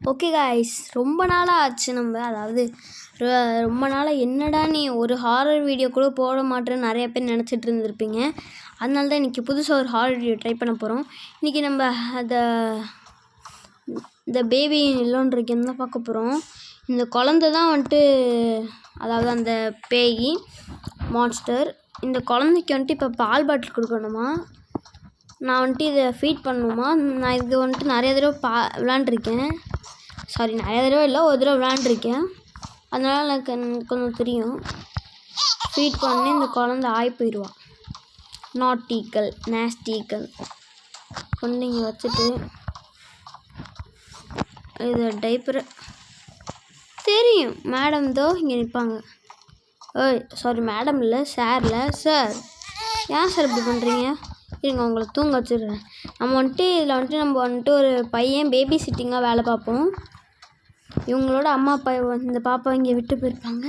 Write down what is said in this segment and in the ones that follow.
Okay guys, ரொம்ப நாளாக ஆச்சு. அதாவது ரொம்ப நாளாக என்னடா நீ ஒரு ஹாரர் வீடியோ கூட போட மாட்டேன்னு நிறைய பேர் நினச்சிட்டு இருந்திருப்பீங்க. அதனால தான் இன்றைக்கி புதுசாக ஒரு ஹாரர் வீடியோ ட்ரை பண்ண போகிறோம். இன்றைக்கி நம்ம இந்த பேபி இல்லோன்ற கேம் தான் பார்க்க போகிறோம். இந்த குழந்தை தான் வந்துட்டு, அதாவது அந்த பேய் மான்ஸ்டர். இந்த குழந்தைக்கு வந்துட்டு இப்போ பால் பாட்டில் கொடுக்கணுமா, நான் வந்துட்டு இதை ஃபீட் பண்ணணுமா. நான் இது வந்துட்டு நிறைய தடவை விளாண்டுருக்கேன். நிறைய தடவை இல்லை, ஒரு தடவை விளாண்டுருக்கேன். அதனால் எனக்கு கொஞ்சம் தெரியும். ஃபீட் பண்ணி இந்த குழந்தை ஆகி போயிடுவான். நாட்டிக்கல் நேஸ்டிக்கல் கொண்டு இங்கே வச்சுட்டு இது டைப்பர் தெரியும். மேடம் தோ இங்கே நிற்பாங்க. மேடம் இல்லை, சாரில். சார் ஏன் சார் இப்படி பண்ணுறீங்க? இருங்க, உங்களை தூங்க வச்சுடுறேன். நம்ம வந்துட்டு ஒரு பையன் பேபி சிட்டிங்காக வேலை பார்ப்போம். இவங்களோட அம்மா அப்பா இந்த பாப்பா இங்கே விட்டு போயிருப்பாங்க.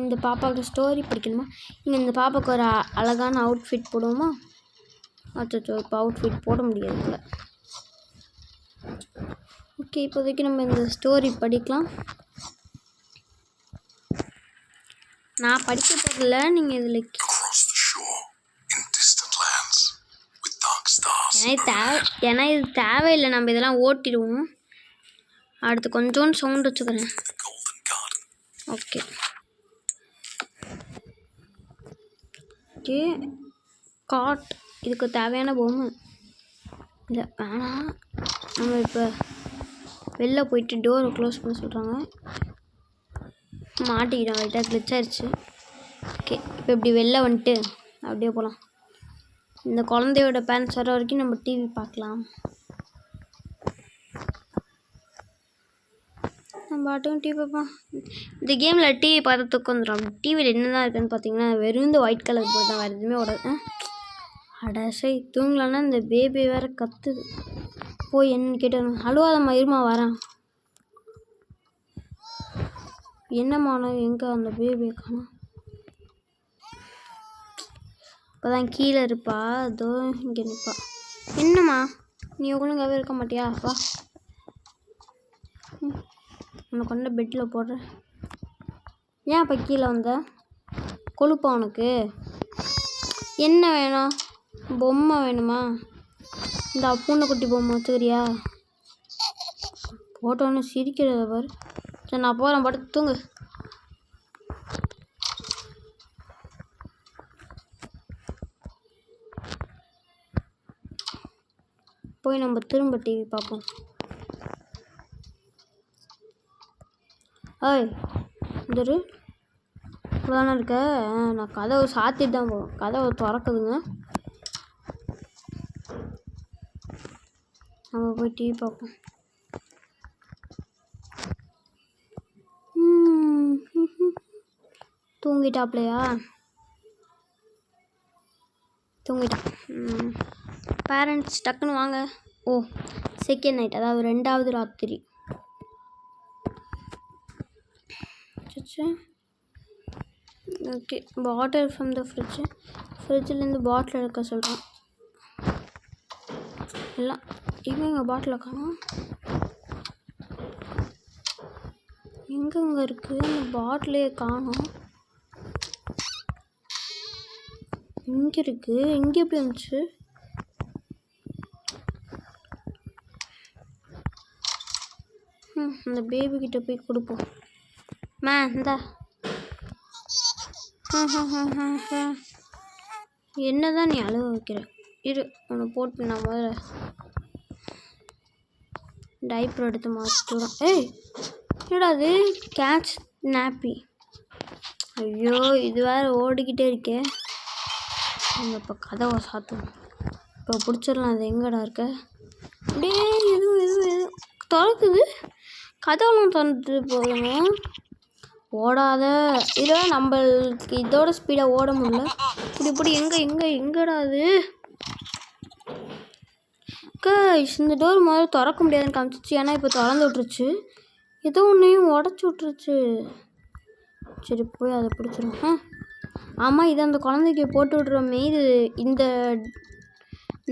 இந்த பாப்பாவுக்கு ஸ்டோரி படிக்கணுமா? இங்கே இந்த பாப்பாவுக்கு ஒரு அழகான அவுட்ஃபிட் போடுவோமா? அச்சோ, இப்போ அவுட்ஃபிட் போட முடியாது போல. ஓகே, இப்போதைக்கு நம்ம இந்த ஸ்டோரி படிக்கலாம். நான் படிக்க போகிறதில்ல, நீங்கள் இதில் ஏன்னா இது தேவையில்லை. நம்ம இதெல்லாம் ஓட்டிடுவோம். அடுத்து கொஞ்சோண்டு சவுண்ட் வச்சுக்கிறேன். ஓகே காட், இதுக்கு தேவையான பொம்மை இல்லை, வேணாம். நம்ம இப்போ வெளில போயிட்டு டோரை க்ளோஸ் பண்ண சொல்கிறாங்க. மாட்டிக்கிட்டோம், லைட்டாக கிளிச் ஆயிடுச்சு. ஓகே, இப்போ இப்படி வெளில வந்துட்டு அப்படியே போகலாம். இந்த குழந்தையோட பேரண்ட்ஸ் வர வரைக்கும் நம்ம டிவி பார்க்கலாம். நம்ம பாட்டும் டிவி பார்ப்போம். இந்த கேமில் டிவி பார்த்து தூக்கம் வந்துடும். டிவியில் என்ன தான் இருக்குதுன்னு பார்த்தீங்கன்னா, வெறும் இந்த ஒயிட் கலர் போட்டு தான், வேறு எதுவுமே ஓடாது. அடசை தூங்கலான்னா இந்த பேபி வேறு கத்துது. போய் என்னன்னு கேட்டேன். அழுவாதம்மா, இருமா வரேன். என்னம்மா எங்கே அந்த பேபியை காணோம்? இப்போ தான் கீழே இருப்பா, அதோ இங்கே நிற்பா. என்னம்மா நீ ஒழுங்காகவே இருக்க மாட்டியா? வா, உன்னை கொண்ட பெட்டில் போடுறேன். ஏன் இப்போ கீழே வந்த? கொழுப்பா உனக்கு? என்ன வேணும்? பொம்மை வேணுமா? இந்த பூனைக்குட்டி பொம்மை வச்சுக்கிறியா? போட்டோன்னு சிரிக்கிறத பாரு. சரி, நான் போகிறேன், படுத்து தூங்கு. போய் நம்ம திரும்ப டிவி பார்ப்போம். இந்தரு இப்போதானே இருக்க? நான் கதவை சாத்திட்டு தான் போவேன். கதவை திறக்குதுங்க. நம்ம போய் டிவி பார்ப்போம். தூங்கிட்டாப்லையா? தூங்கிட்டான். பேரண்ட்ஸ் டக்குன்னு வாங்க. செகண்ட் நைட், அதாவது 2வது ராத்திரி. ஓகே, வாட்டர் ஃப்ரம் த ஃப்ரிட்ஜிலேருந்து பாட்டில் எடுக்க சொல்கிறான். எல்லாம் எங்கே பாட்டில் காணோம்? எங்கெங்கே இருக்குது அந்த பாட்டிலே காணோம்? இங்கே இருக்குது. இங்கே எப்படி இருந்துச்சு? அந்த பேபிக்கிட்ட போய் கொடுப்போம். இந்தா. என்னதான் நீ அழுவ வைக்கிற? இரு, உன்னை போட்டு நான் முதல்ல டைப்பர் எடுத்து மாற்றிடுறோம். என்னடா அது? Catch nappy. ஐயோ, இது வேறு ஓடிக்கிட்டே இருக்கே. இப்போ கதவை சாத்தணும். இப்போ பிடிச்சிடலாம். அது எங்கடா இருக்க? அப்படியே எதுவும் திறக்குது. கதவெல்லாம் திறந்துட்டு போதுங்க. ஓடாத. இதை நம்மளுக்கு இதோட ஸ்பீடாக ஓட முடியல. இப்படி எங்கடா அது? இந்த டோர் முதல்ல திறக்க முடியாதுன்னு காமிச்சிச்சு. ஏன்னா இப்போ திறந்து விட்டுருச்சு. ஏதோ ஒன்றையும் உடச்சி விட்டுருச்சு. சரி, போய் அதை பிடிச்சிரும். ஆமாம், இதை அந்த குழந்தைக்கு போட்டு விட்றோமே. இந்த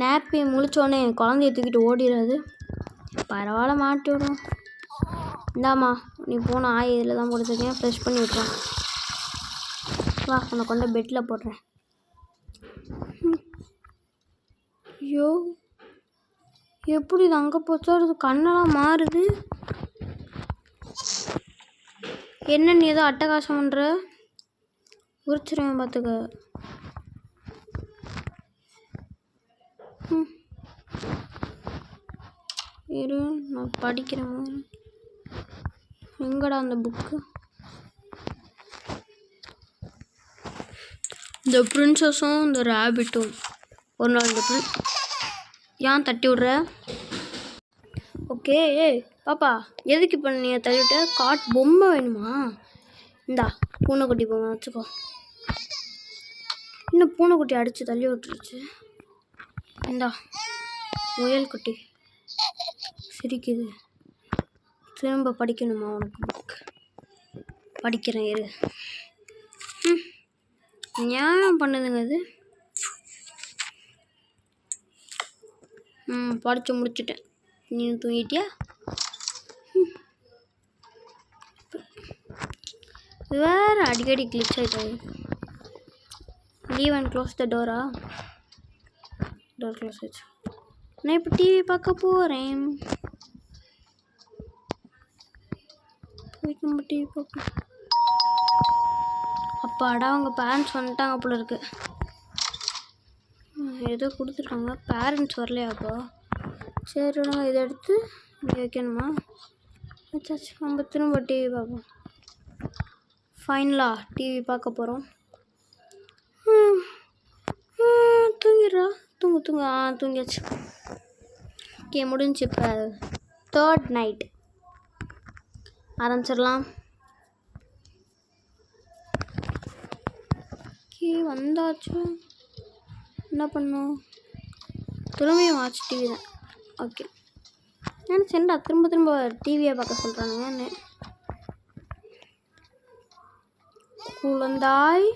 நாப்பி முழிச்சோடனே குழந்தைய தூக்கிட்டு ஓடிடாது. பரவாயில்ல மாட்டி விடும். இந்தாம்மா நீ போன இதில் தான் போட்டுருக்கேன், ஃப்ரெஷ் பண்ணி விட்றேன். வா உன்னை கொண்டு பெட்டில் போடுறேன். ஐயோ எப்படி இது அங்கே போச்சோ, அது கண்ணெல்லாம் மாறுது. என்ன நீ ஏதோ அட்டகாசம் பண்ணுற? உரிச்சிருவேன் பார்த்துக்க. இரு நான் படிக்கிறேன். எங்கடா அந்த புக்கு? இந்த பிரின்சஸும் இந்த ரேபிட்டும் ஒரு நாள் இந்த ஏன் தட்டி விட்ற? ஓகே பாப்பா எதுக்கு இப்போ நீ தள்ளிவிட்ட? காட் பொம்மை வேணுமா? இந்தா பூனைக்குட்டி பொம்மை வச்சுக்கோ. இன்னும் பூனைக்குட்டி அடித்து தள்ளி விட்டுருச்சு. இந்தா முயல் குட்டி சிரிக்குது. திரும்ப படிக்கணுமா உனக்கு புக்? படிக்கிறேன் இரு. நியாயம் பண்ணுதுங்க இது. படித்து முடிச்சுட்டேன். நீ தூங்கிட்டியா? வேறு அடிக்கடி கிளிச் ஆகிட்டாரு. லீவ் அண்ட் க்ளோஸ் த டோரா? டோர் க்ளோஸ் ஆச்சு. நான் இப்போ டிவி பார்க்க போகிறேன். போயிட்டு நம்ம டிவி பார்ப்போம். அப்பாடா அவங்க பேரண்ட்ஸ் வந்துட்டாங்க போல இருக்கு. ஏதோ கொடுத்துருக்காங்க. பேரண்ட்ஸ் வரலையாப்பா? சரி விடுங்க, இதை எடுத்து இங்கே வைக்கணுமா? வச்சாச்சு. நம்ம திரும்ப டிவி பார்ப்போம். ஃபைனலாக டிவி பார்க்க போகிறோம். தூங்கிடுறா. தூங்கு தூங்கு. தூங்கியாச்சு. ஓகே முடிஞ்சு. இப்போ 3rd நைட் ஆரம்பிச்சிடலாம். ஓகே வந்தாச்சு. என்ன பண்ணும்? திரும்பியும் வாட்ச் டிவி தான். ஓகே நினச்சேன்டா திரும்ப திரும்ப டிவியை பார்க்க சொல்கிறானுங்க. குழந்தாய்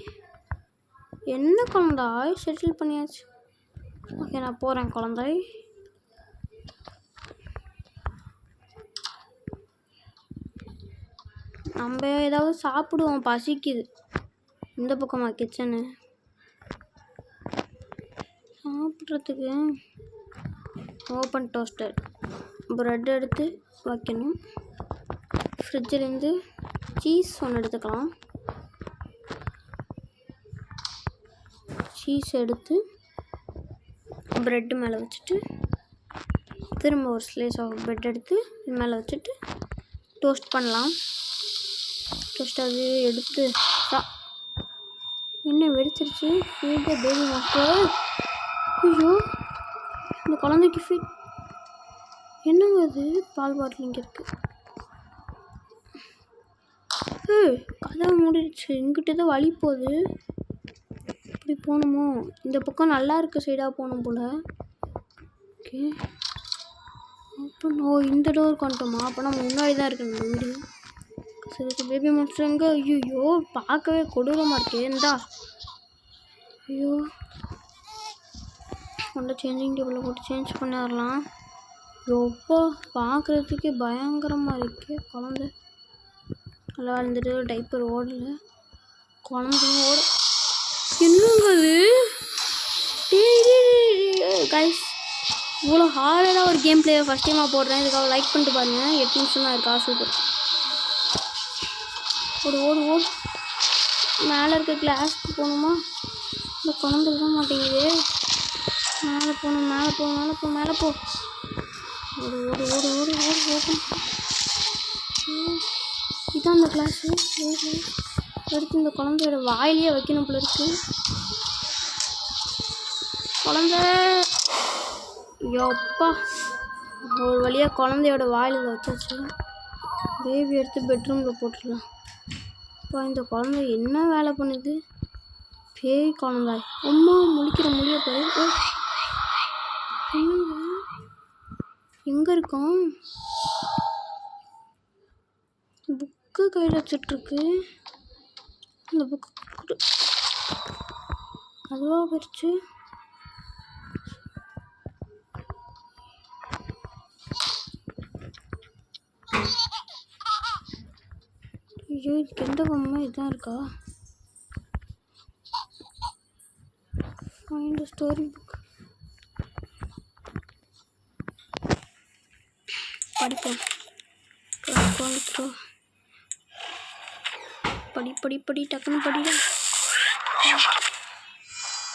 என்ன குழந்தாய்? செட்டில் பண்ணியாச்சு. ஓகே நான் போகிறேன் குழந்தாய். நம்ம ஏதாவது சாப்பிடுவோம், பசிக்குது. இந்த பக்கமா கிச்சனு? சாப்பிட்றதுக்கு ஓப்பன் டோஸ்டர் ப்ரெட் எடுத்து வைக்கணும். ஃப்ரிட்ஜிலேருந்து சீஸ் ஒன்று எடுத்துக்கலாம். சீஸ் எடுத்து ப்ரெட்டு மேலே வச்சுட்டு திரும்ப ஒரு ஸ்லைஸ் ஆஃப் ப்ரெட் எடுத்து இது மேலே வச்சுட்டு டோஸ்ட் பண்ணலாம். டோஸ்ட் அது எடுத்து என்ன வெடிச்சிருச்சு? Feed the baby master. ஐயோ இந்த குழந்தைக்கு ஃபீட் என்னங்க அது? பால் பாட்டில் இங்கே இருக்குது. கதவை மூடிடுச்சு. இங்கிட்ட தான் வழி போகுது. இப்படி போகணுமோ? இந்த பக்கம் நல்லா இருக்க சைடாக போகணும் போல். ஓகே அப்போ இந்த டோர் கொண்டோமா? அப்போ நம்ம முன்னாடி தான் இருக்கு நம்ம வீடு. சரி பேபி மாஸ்டர் எங்கே? ஐயோ பார்க்கவே கொடூரமாக இருக்கே. இந்தா ஐயோ கொண்ட சேஞ்சிங் டேபிளில் போட்டு சேஞ்ச் பண்ணிடலாம். ரொம்ப பார்க்குறதுக்கே பயங்கரமாக இருக்கே. குழந்தை நல்லா இருந்துட்டு டைப்பர் ஓடல. குழந்தையும் ஓட என்னங்க அது? கைஸ் இவ்வளோ ஹார்டாக ஒரு கேம் பிளேயை ஃபஸ்ட் டைமாக போடுறேன். இதுக்காக லைக் பண்ணிட்டு பாருங்கள். 8 நிமிஷம் தான் இருக்கா. சூப்பர். ஓடு ஓடு ஓடு. மேலே இருக்க கிளாஸ்க்கு போகணுமா? இந்த குழந்தை விட மாட்டேங்குது. மேலே போகணும். மேலே போ மேலே போ மேலே போ. ஓடு ஓடு ஓடு ஓடு ஓடு ஓடு. இதான் அந்த கிளாஸு. எடுத்து இந்த குழந்தையோட வாயிலேயே வைக்கணும் போல இருக்கு. குழந்தை எப்பா ஒரு வழியாக குழந்தையோட வாயில் வச்சாச்சு. பேபி எடுத்து பெட்ரூமில் போட்டுடலாம். இப்போ இந்த குழந்தை என்ன வேலை பண்ணுது? பேய் குழந்தாய். அம்மா முழிக்கிற மொழியை பாரு. என்னங்க எங்கே இருக்கோம்? புக்கு கையில் வச்சுட்ருக்கு. அந்த புக்கு அதுவாக போயிடுச்சு. ஐயோ இதுக்கு எந்த பொம்மை இதான் இருக்கா? ஃபைண்ட் ஸ்டோரி புக் படிப்போம். படி டக்குன்னு படிடா.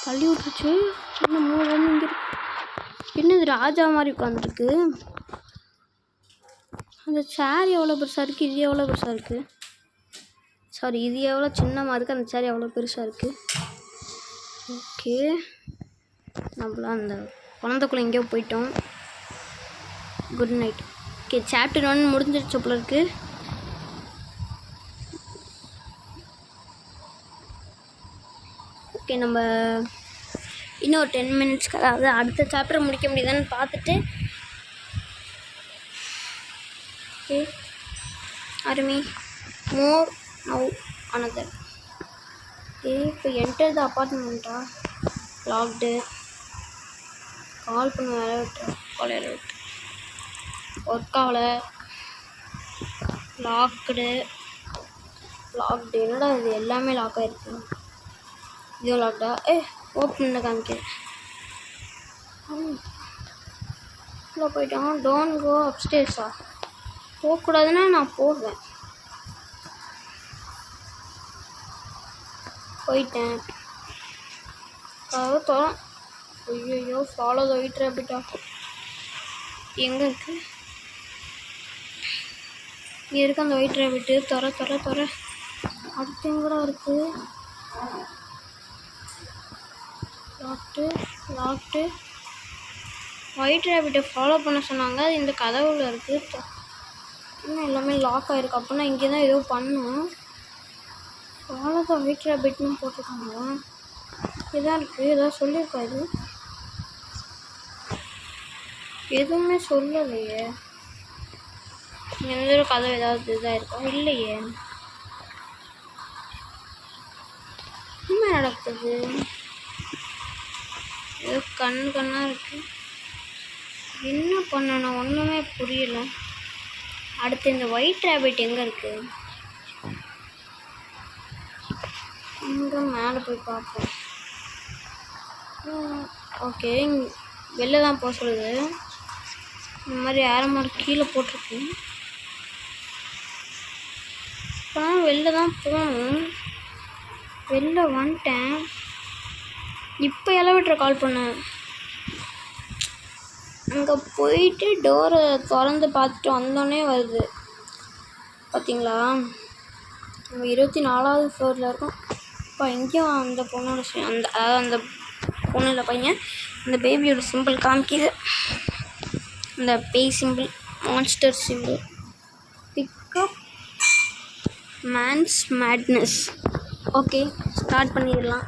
தள்ளி விட்டுருச்சு. என்ன 3 பொம்மை இங்கே இருக்கு. என்னது ராஜா மாதிரி உட்காந்துருக்கு. அந்த சேர் எவ்வளோ பெருசாக இருக்குது, இது எவ்வளோ பெருசாக இருக்குது. சாரி, இது எவ்வளோ சின்னமாக இருக்குது, அந்த சேர் எவ்வளோ பெருசாக இருக்குது. ஓகே, நம்மளாம் அந்த குழந்தைக்குள்ளே எங்கேயோ போயிட்டோம். Good night. ஓகே, சாப்டர் 1 முடிஞ்சிருச்சு போல இருக்கு. ஓகே, நம்ம இன்னும் ஒரு 10 மினிட்ஸ்க்கு, அதாவது அடுத்த சாப்டர் முடிக்க முடியுதான்னு பார்த்துட்டு ஓகே ஆர்மி மோர் நவ் அனதர். ஓகே, இப்போ என்டர் த அப்பார்ட்மெண்ட்டா? லாக்டு. கால் பண்ண வேலை விட்டு ஒர்க் ஆகலை. லாக்டு. என்னடா இது எல்லாமே லாக் ஆகிருக்கு. இதோ லாக்டா? ஓப்பன் பண்ண காமிக்கிறேன். உள்ளே போயிட்டான். Don't go அப்ஸ்டேர்ஸா? போகக்கூடாதுன்னா நான் போவேன். போயிட்டேன். அதாவது தோறம். ஐயோ ஃபாலோ த ஒயிட் ரேபிட்டா? எங்கே இருக்கு? இங்கே இருக்கு அந்த ஒயிட் ரேபிட்டு. தர அடுத்து எங்கூட இருக்குது. லாக்டு. ஒயிட் ரேபிட்டை ஃபாலோ பண்ண சொன்னாங்க. அது இந்த கதவுல இருக்குது. இன்னும் எல்லாமே லாக் ஆகிருக்கு. அப்படின்னா இங்கே தான் ஏதோ பண்ணும். ஃபாலோ த ஒயிட் ரேபிட்னு போட்டிருக்காங்க. இதான் இருக்குது. ஏதாவது சொல்லியிருக்கா? இது எதுவுமே சொல்லலையே. எந்த ஒரு கதவு ஏதாவது இதாக இருக்கா? இல்லையே. என்ன நடக்குது? ஏதோ கண்ணாக இருக்குது. என்ன பண்ணணும் ஒன்றுமே புரியல. அடுத்து இந்த ஒயிட் ரேபிட் எங்கே இருக்குது? இங்கே மேலே போய் பார்ப்போம். ஓகே, வெளில தான் போக சொல்லுது. இந்த மாதிரி ஆரம்பம் கீழே போட்டிருக்கு. இப்போ வெளில தான் போகணும். வெளில வந்துட்டேன். இப்போ எலவேட்டரை கால் பண்ணேன். அங்கே போயிட்டு டோரை திறந்து பார்த்துட்டு வந்தோடனே வருது. பார்த்தீங்களா? நம்ம 24வது ஃப்ளோரில் இருக்கோம். இப்போ எங்கேயும் அந்த பொண்ணோட அந்த பொண்ணோட பையன் அந்த பேபியோட சிம்பிள் காமிக்கிது. இந்த பேய் simple, monster simple. Pickup man's madness. Okay, start பண்ணிடலாம்.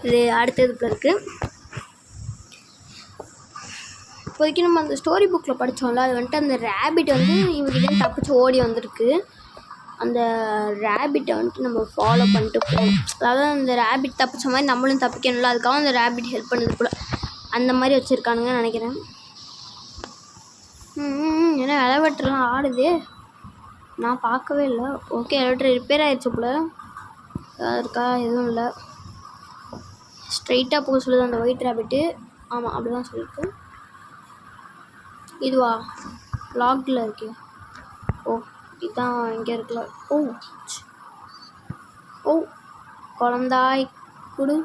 இது அடுத்ததுக்கு இருக்குது. இப்போதைக்கு நம்ம அந்த ஸ்டோரி புக்கில் படித்தோம்ல, அது வந்துட்டு அந்த ரேபிட் வந்து இவங்கிட்ட தப்பிச்சு ஓடி வந்திருக்கு. அந்த ரேபிட்டை வந்துட்டு நம்ம ஃபாலோ பண்ணிட்டு போகணும். அதாவது அந்த ரேபிட் தப்பிச்ச மாதிரி நம்மளும் தப்பிக்கணும்ல, அதுக்காக அந்த ரேபிட் ஹெல்ப் பண்ணது கூட அந்த மாதிரி வச்சுருக்கானுங்கன்னு நினைக்கிறேன். ஏன்னா எலவேட்டர்லாம் ஆடுது. நான் பார்க்கவே இல்லை. ஓகே, எலவேட்டர் ரிப்பேர் ஆகிடுச்சு போல. ஏதாவது இருக்கா? எதுவும் இல்லை. ஸ்ட்ரைட்டாக போக சொல்லுது அந்த ஒயிட் ரேபிட்டு. ஆமாம், அப்படி தான் சொல்லியிருக்கு. இதுவா? லாக்டில் இருக்கே. ஓ, இதுதான் இங்கே இருக்குல்ல. ஓ குழந்தாய் கொடு.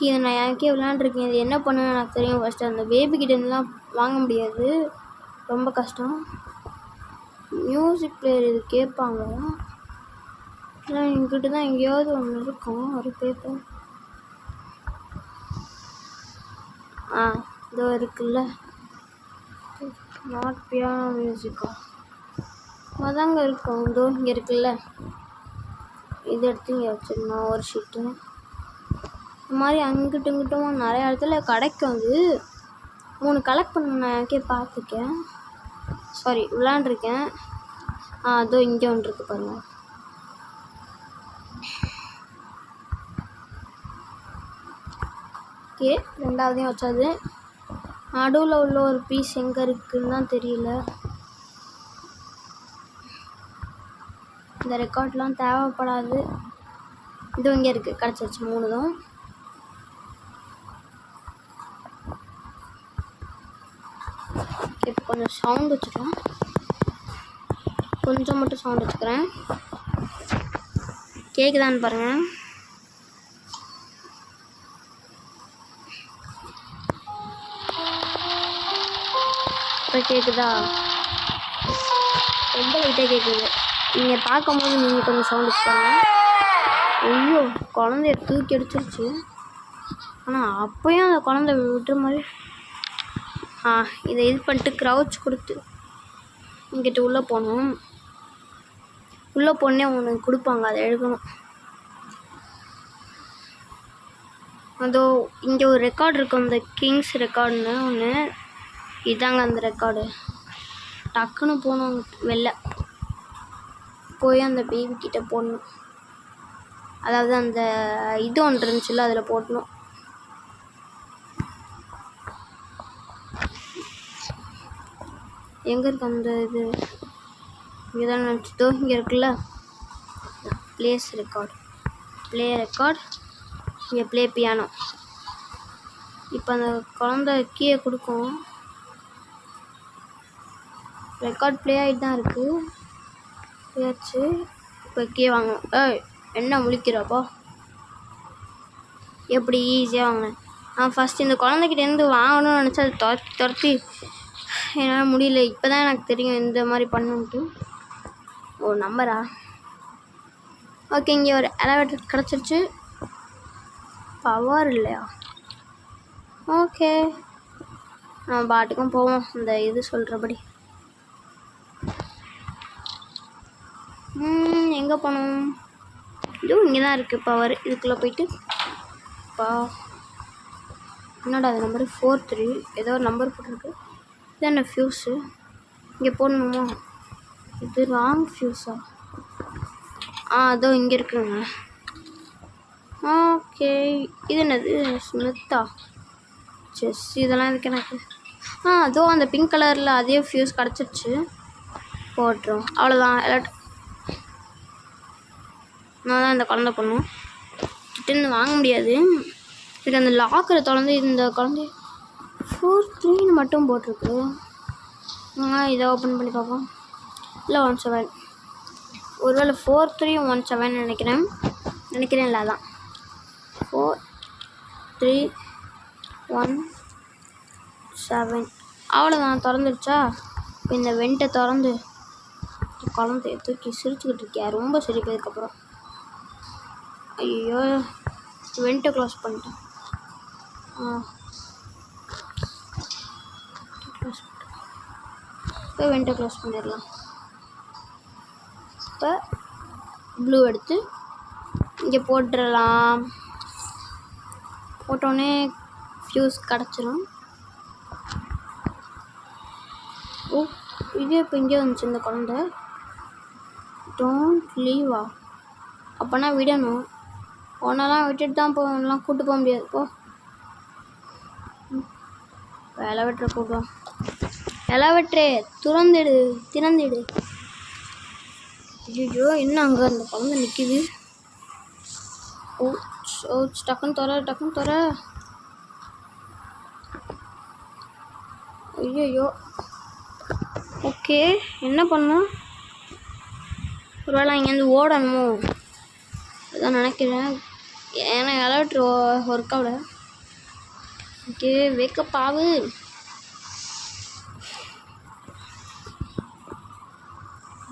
இதை நான் எனக்கே விளையாண்டுருக்கேன். இது என்ன பண்ணுவேன்னு எனக்கு தெரியும். ஃபஸ்ட்டு அந்த பேபிக்கிட்டேருந்துலாம் வாங்க முடியாது, ரொம்ப கஷ்டம். மியூசிக் பிளேயர் இது கேட்பாங்க. இல்லை எங்கிட்ட தான் எங்கேயாவது ஒன்று இருக்கும், ஒரு பேப்பர். இதோ இருக்குல்ல, நாட் பியானோ மியூசிக்கா? அதாங்க இருக்கும். இதோ இங்கே இருக்குல்ல, இது எடுத்து இங்கே வச்சிடணும். ஒரு ஷீட்டு இந்த மாதிரி அங்கிட்டும் இங்கிட்டும் நிறையா இடத்துல கிடைக்கும். அது 3 கலெக்ட் பண்ண எனக்கே பார்த்துருக்கேன். சாரி, விளாண்டுருக்கேன். அதோ இங்கே ஒன்று இருக்குது பாருங்கள். ஓகே, 2வதையும் வச்சாது. நடுவில் உள்ள ஒரு பீஸ் எங்கே இருக்குதுன்னு தான் தெரியல. இந்த ரெக்கார்ட்லாம் தேவைப்படாது. இது இங்கே இருக்குது, கிடச்சிருச்சு 3 தான். இப்போ கொஞ்சம் சவுண்ட் வச்சுக்கலாம், கொஞ்சம் மட்டும் சவுண்ட் வச்சுக்கிறேன். கேட்குதான்னு பாருங்கள். இப்போ கேட்குதா? ரொம்ப லைட்டாக கேட்குது. நீங்கள் பார்க்கும்போது நீங்கள் கொஞ்சம் சவுண்ட் வச்சுக்கோங்க. ஐயோ, குழந்தைய தூக்கி அடிச்சிருச்சு. ஆனால் அப்போயும் அந்த குழந்தை விட்டுற மாதிரி. இதை இது பண்ணிட்டு க்ரௌச் கொடுத்து இங்கிட்ட உள்ளே போகணும். உள்ளே போனே ஒன்று கொடுப்பாங்க, அதை எழுதணும். அதோ இங்கே ஒரு ரெக்கார்டு இருக்கும், அந்த கிங்ஸ் ரெக்கார்டுன்னு ஒன்று. இதாங்க அந்த ரெக்கார்டு. டக்குன்னு போகணும், வெளில போய் அந்த பேபி கிட்ட போடணும். அதாவது அந்த இது ஒன்று இருந்துச்சுல்ல, அதில் போடணும். எங்கே இருக்கு அந்த இது? இங்கே தான் நினச்சிதோ, இங்கே இருக்குல்ல, ப்ளே ரெக்கார்ட், இங்கே ப்ளே பியானோ. இப்போ அந்த குழந்தை கீயை கொடுக்கும். ரெக்கார்ட் ப்ளே ஆகிட்டு தான் இருக்குது. ஆச்சு. இப்போ கீயை வாங்கணும். என்ன முழிக்கிறப்போ? எப்படி ஈஸியாக வாங்கினேன். ஃபஸ்ட்டு இந்த குழந்தைகிட்டேருந்து வாங்கணும்னு நினச்சா அது துரத்தி என்னால் முடியல. இப்போ தான் எனக்கு தெரியும் இந்த மாதிரி பண்ணுன்ட்டு. ஓ, நம்பரா? ஓகே, இங்கே ஒரு எலவேட்டர் கிடச்சிருச்சு. பவர் இல்லையா? ஓகே, நம்ம பாட்டுக்கும் போவோம் இந்த இது சொல்கிறபடி. எங்கே போகணும்? இதுவும் இங்கே தான் இருக்குது பவர். இதுக்குள்ளே போயிட்டு என்னடா அது நம்பரு? 43 ஏதோ ஒரு நம்பர் போட்டிருக்கு. இது என்ன ஃப்யூஸு? இங்கே போடணுமா? இது ராங் ஃப்யூஸா? அதோ இங்கே இருக்குங்க. ஓகே, இது என்னது? ஸ்மித்தா செஸ். இதெல்லாம் இதுக்கு எனக்கு அதோ அந்த பிங்க் கலரில் அதே ஃப்யூஸ் கிடச்சிருச்சு. போட்டுரும், அவ்வளோதான். நான் தான் இந்த குழந்தை பண்ணும் கிட்டேருந்து வாங்க முடியாது. இதுக்கு அந்த லாக்கரை தொடர்ந்து இந்த குழந்தை 43 மட்டும் போட்டிருக்கு. இதை ஓப்பன் பண்ணி பார்ப்போம். இல்லை 17, ஒருவேளை 4317 நினைக்கிறேன். இல்லை, அதான் 4317. அவ்வளோதான், திறந்துடுச்சா? இப்போ இந்த வெண்ட்டை திறந்து குழந்தைய தூக்கி சிரிச்சுக்கிட்டு இருக்கியா? ரொம்ப சிரிப்பதுக்கப்புறம் ஐயோ, வெண்ட்டை க்ளோஸ் பண்ணிட்டேன். இப்போ வெண்ட்டை க்ளோஸ் பண்ணிடலாம். இப்போ ப்ளூ எடுத்து இங்கே போட்டுடலாம். போட்டோடனே ஃப்யூஸ் கிடச்சிரும். ஓ, இதே இப்போ இங்கே வந்துச்சு இந்த குழந்தை. டோன்ட் லீவா? அப்போனா விடணும். ஒன்றெல்லாம் விட்டுட்டு தான் போகலாம், கூப்பிட்டு போக முடியாது. போ, எலவேட்டரை கூப்பிடுவோம். எலவேட்டரே திறந்துடு. ஐயோ, என்ன அங்கே அந்த குழந்தை நிற்கிது? ஓ, டக்குன்னு தர. ஐயோ, ஓகே, என்ன பண்ணோம்? ஒருவேளை இங்கேருந்து ஓடணுமோ? அதான் நினைக்கிறேன். ஏன்னா எலவேட்ரு ஒர்க் ஆகல. ஓகே, வேக்கப் ஆகு.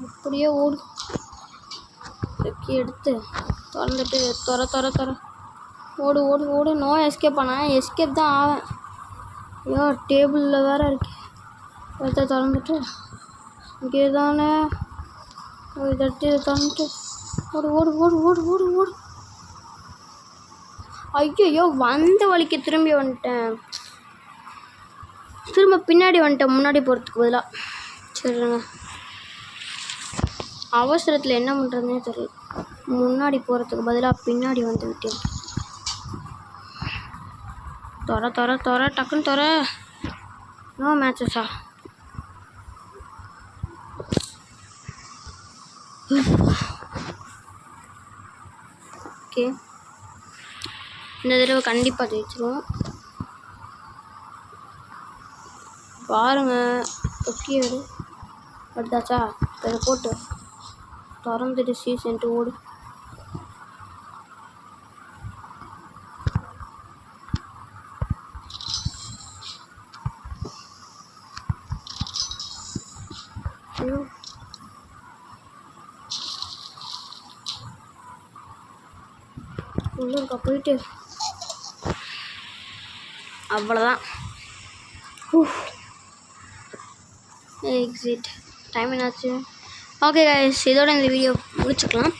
அப்படியே ஓடு. எடுத்து திறந்துட்டு தொற ஓடு. நோ எஸ்கேப் பண்ணேன். எஸ்கேப் தான் ஆவேன். ஐயோ, டேபிளில் வேறு இருக்கு. எடுத்து திறந்துட்டு இங்கே தானே இதை எடுத்து திறந்துட்டு ஓடு. ஐயோ, வந்த வழிக்கு திரும்பி வந்துட்டேன். திரும்ப பின்னாடி வந்துட்டேன், முன்னாடி போகிறதுக்கு பதிலாக. சரிங்க, அவசரத்தில் என்ன பண்ணுறதுனே தெரியல. முன்னாடி போகிறதுக்கு பதிலாக பின்னாடி வந்து விட்டேன். தொற டக்குன்னு தொற. நோ மேட்சஸா? ஓகே, இந்த தடவை கண்டிப்பாக ஜெயிச்சிருவோம். பாருங்கள், ஓகே எடுத்தாச்சா? இதை போட்டு திறந்துட்டு சீசன்ட்டு ஓடு. உள்ளுக்கா போயிட்டு அவ்வளோதான். எக்ஸிட் டைம் என்னாச்சு? ஓகே கைஸ், இதோட இந்த வீடியோ முடிச்சுக்கலாம்.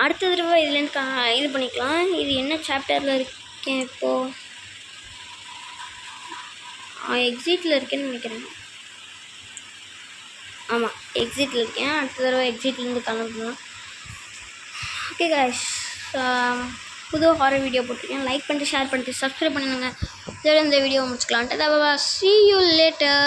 அடுத்த தடவை இதுலேருந்து இது பண்ணிக்கலாம். இது என்ன சாப்டரில் இருக்கேன் இப்போது? எக்ஸிட்டில் இருக்கேன்னு நினைக்கிறேன். ஆமாம், எக்ஸிட்டில் இருக்கேன். அடுத்த தடவை எக்ஸிட்லேருந்து கிளம்பலாம். ஓகே கைஸ், புது ஹாரர் வீடியோ போட்டிருக்கேன். லைக் பண்ணிட்டு ஷேர் பண்ணிட்டு சப்ஸ்கிரைப் பண்ணுங்க. இதோட இந்த வீடியோ முடிச்சுக்கலான்ட்டு. See you later.